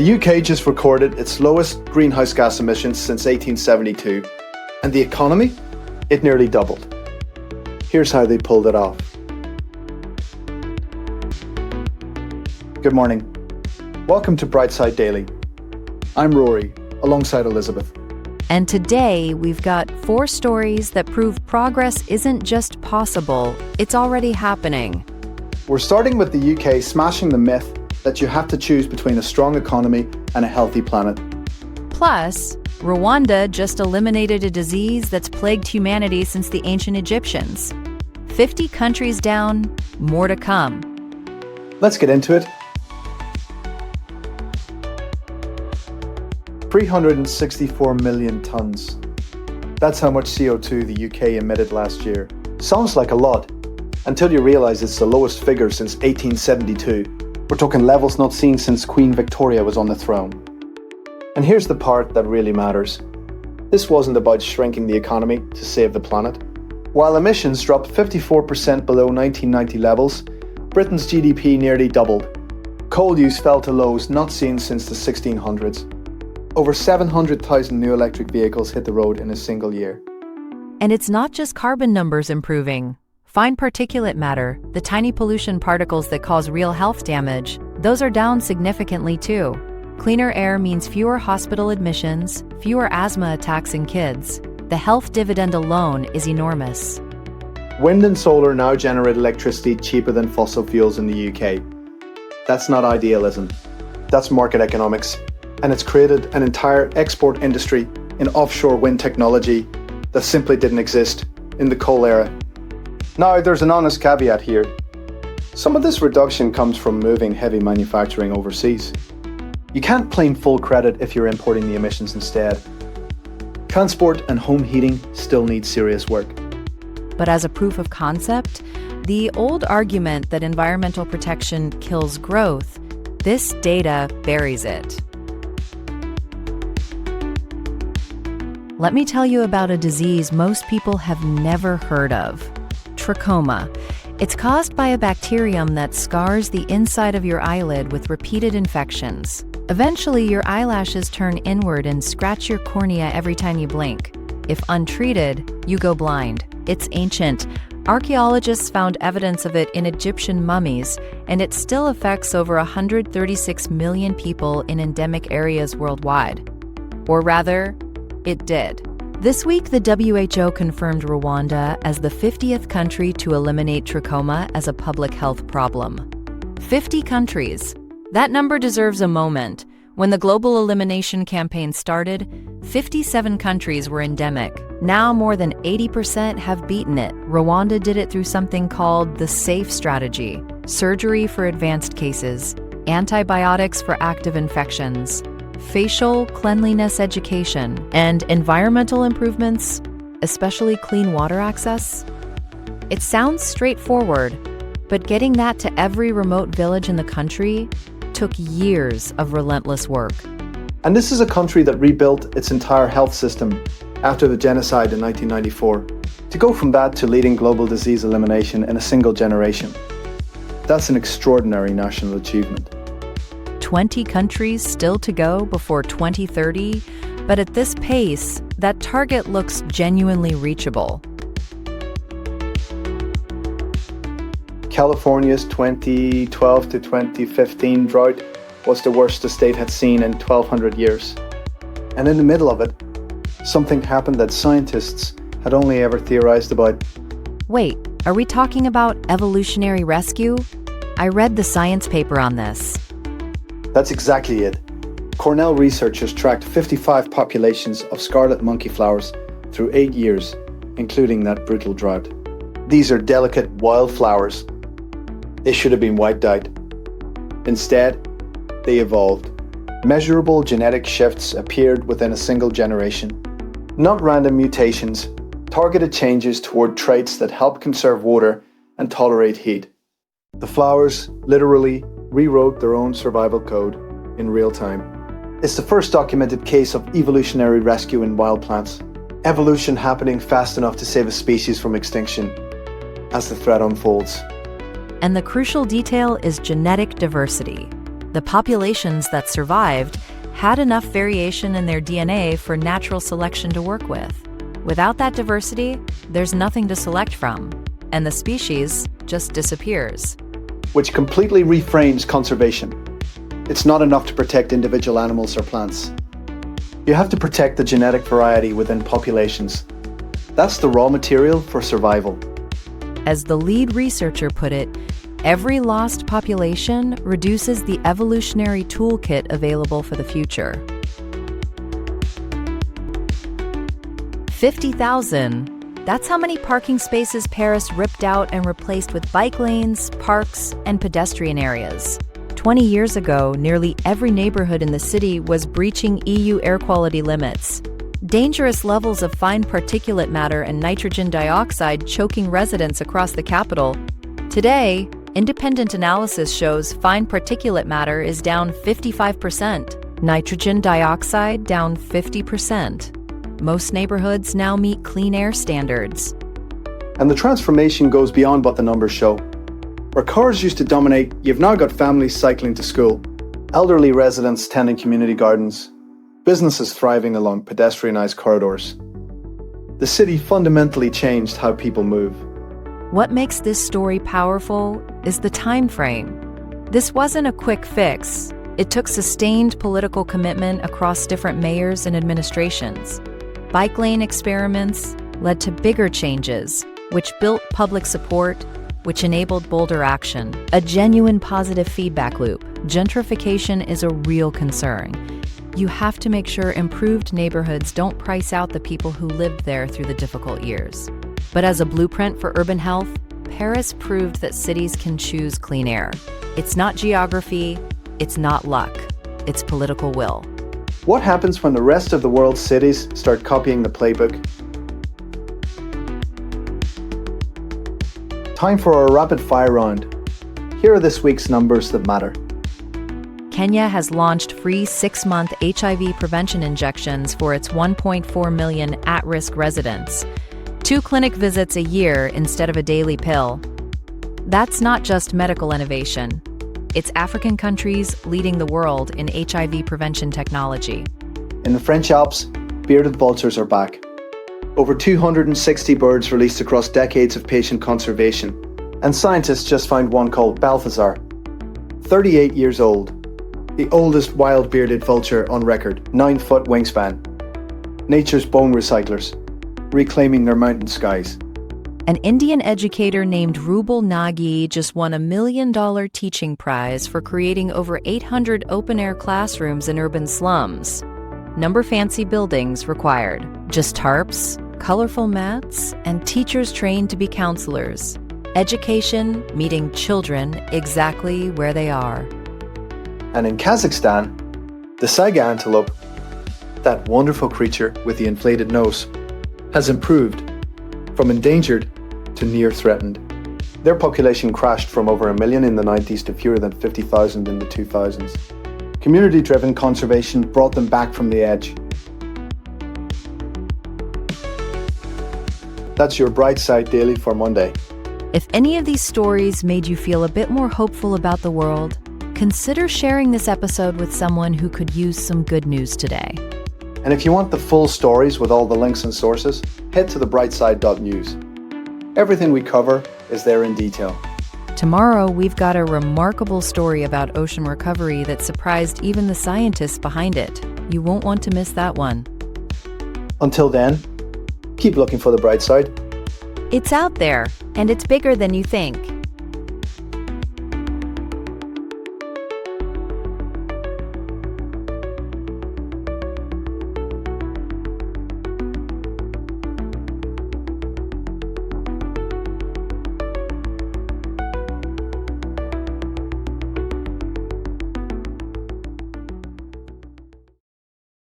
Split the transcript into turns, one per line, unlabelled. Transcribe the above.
The UK just recorded its lowest greenhouse gas emissions since 1872, and the economy? It nearly doubled. Here's how they pulled it off. Good morning. Welcome to Brightside Daily. I'm Rory, alongside Elizabeth.
And today we've got 4 stories that prove progress isn't just possible, it's already happening.
We're starting with the UK smashing the myth that you have to choose between a strong economy and a healthy planet.
Plus, Rwanda just eliminated a disease that's plagued humanity since the ancient Egyptians. 50 countries down, more to come.
Let's get into it. 364 million tonnes. That's how much CO2 the UK emitted last year. Sounds like a lot, until you realise it's the lowest figure since 1872. We're talking levels not seen since Queen Victoria was on the throne. And here's the part that really matters. This wasn't about shrinking the economy to save the planet. While emissions dropped 54% below 1990 levels, Britain's GDP nearly doubled. Coal use fell to lows not seen since the 1600s. Over 700,000 new electric vehicles hit the road in a single year.
And it's not just carbon numbers improving. Fine particulate matter, the tiny pollution particles that cause real health damage, those are down significantly too. Cleaner air means fewer hospital admissions, fewer asthma attacks in kids. The health dividend alone is enormous.
Wind and solar now generate electricity cheaper than fossil fuels in the UK. That's not idealism. That's market economics. And it's created an entire export industry in offshore wind technology that simply didn't exist in the coal era. Now, there's an honest caveat here. Some of this reduction comes from moving heavy manufacturing overseas. You can't claim full credit if you're importing the emissions instead. Transport and home heating still need serious work.
But as a proof of concept, the old argument that environmental protection kills growth, this data buries it. Let me tell you about a disease most people have never heard of. Trachoma. It's caused by a bacterium that scars the inside of your eyelid with repeated infections. Eventually, your eyelashes turn inward and scratch your cornea every time you blink. If untreated, you go blind. It's ancient. Archaeologists found evidence of it in Egyptian mummies, and it still affects over 136 million people in endemic areas worldwide. Or rather, it did. This week, the WHO confirmed Rwanda as the 50th country to eliminate trachoma as a public health problem. 50 countries. That number deserves a moment. When the global elimination campaign started, 57 countries were endemic. Now more than 80% have beaten it. Rwanda did it through something called the SAFE strategy: surgery for advanced cases, antibiotics for active infections, facial cleanliness education, and environmental improvements, especially clean water access. It sounds straightforward, but getting that to every remote village in the country took years of relentless work.
And this is a country that rebuilt its entire health system after the genocide in 1994. To go from that to leading global disease elimination in a single generation, that's an extraordinary national achievement.
20 countries still to go before 2030, but at this pace, that target looks genuinely reachable.
California's 2012 to 2015 drought was the worst the state had seen in 1,200 years. And in the middle of it, something happened that scientists had only ever theorized about.
Wait, are we talking about evolutionary rescue? I read the science paper on this.
That's exactly it. Cornell researchers tracked 55 populations of scarlet monkey flowers through 8 years, including that brutal drought. These are delicate wildflowers. They should have been wiped out. Instead, they evolved. Measurable genetic shifts appeared within a single generation. Not random mutations, targeted changes toward traits that help conserve water and tolerate heat. The flowers literally rewrote their own survival code in real time. It's the first documented case of evolutionary rescue in wild plants. Evolution happening fast enough to save a species from extinction as the threat unfolds.
And the crucial detail is genetic diversity. The populations that survived had enough variation in their DNA for natural selection to work with. Without that diversity, there's nothing to select from, and the species just disappears.
Which completely reframes conservation. It's not enough to protect individual animals or plants. You have to protect the genetic variety within populations. That's the raw material for survival.
As the lead researcher put it, every lost population reduces the evolutionary toolkit available for the future. 50,000. That's how many parking spaces Paris ripped out and replaced with bike lanes, parks, and pedestrian areas. 20 years ago, nearly every neighborhood in the city was breaching EU air quality limits. Dangerous levels of fine particulate matter and nitrogen dioxide choking residents across the capital. Today, independent analysis shows fine particulate matter is down 55%, nitrogen dioxide down 50%. Most neighborhoods now meet clean air standards.
And the transformation goes beyond what the numbers show. Where cars used to dominate, you've now got families cycling to school, elderly residents tending community gardens, businesses thriving along pedestrianised corridors. The city fundamentally changed how people move.
What makes this story powerful is the time frame. This wasn't a quick fix. It took sustained political commitment across different mayors and administrations. Bike lane experiments led to bigger changes, which built public support, which enabled bolder action. A genuine positive feedback loop. Gentrification is a real concern. You have to make sure improved neighborhoods don't price out the people who lived there through the difficult years. But as a blueprint for urban health, Paris proved that cities can choose clean air. It's not geography, it's not luck, it's political will.
What happens when the rest of the world's cities start copying the playbook? Time for our rapid fire round. Here are this week's numbers that matter.
Kenya has launched free 6-month HIV prevention injections for its 1.4 million at-risk residents. 2 clinic visits a year instead of a daily pill. That's not just medical innovation. It's African countries leading the world in HIV prevention technology.
In the French Alps, bearded vultures are back. Over 260 birds released across decades of patient conservation. And scientists just found one called Balthazar, 38 years old, the oldest wild bearded vulture on record, 9-foot wingspan. Nature's bone recyclers, reclaiming their mountain skies.
An Indian educator named Rubal Nagi just won $1 million teaching prize for creating over 800 open-air classrooms in urban slums. Number fancy buildings required, just tarps, colorful mats, and teachers trained to be counselors. Education meeting children exactly where they are.
And in Kazakhstan, the Saiga antelope, that wonderful creature with the inflated nose, has improved from endangered to near threatened. Their population crashed from over 1 million in the 90s to fewer than 50,000 in the 2000s. Community-driven conservation brought them back from the edge. That's your Bright Side Daily for Monday.
If any of these stories made you feel a bit more hopeful about the world, consider sharing this episode with someone who could use some good news today.
And if you want the full stories with all the links and sources, head to thebrightside.news. Everything we cover is there in detail.
Tomorrow, we've got a remarkable story about ocean recovery that surprised even the scientists behind it. You won't want to miss that one.
Until then, keep looking for the bright side.
It's out there, and it's bigger than you think.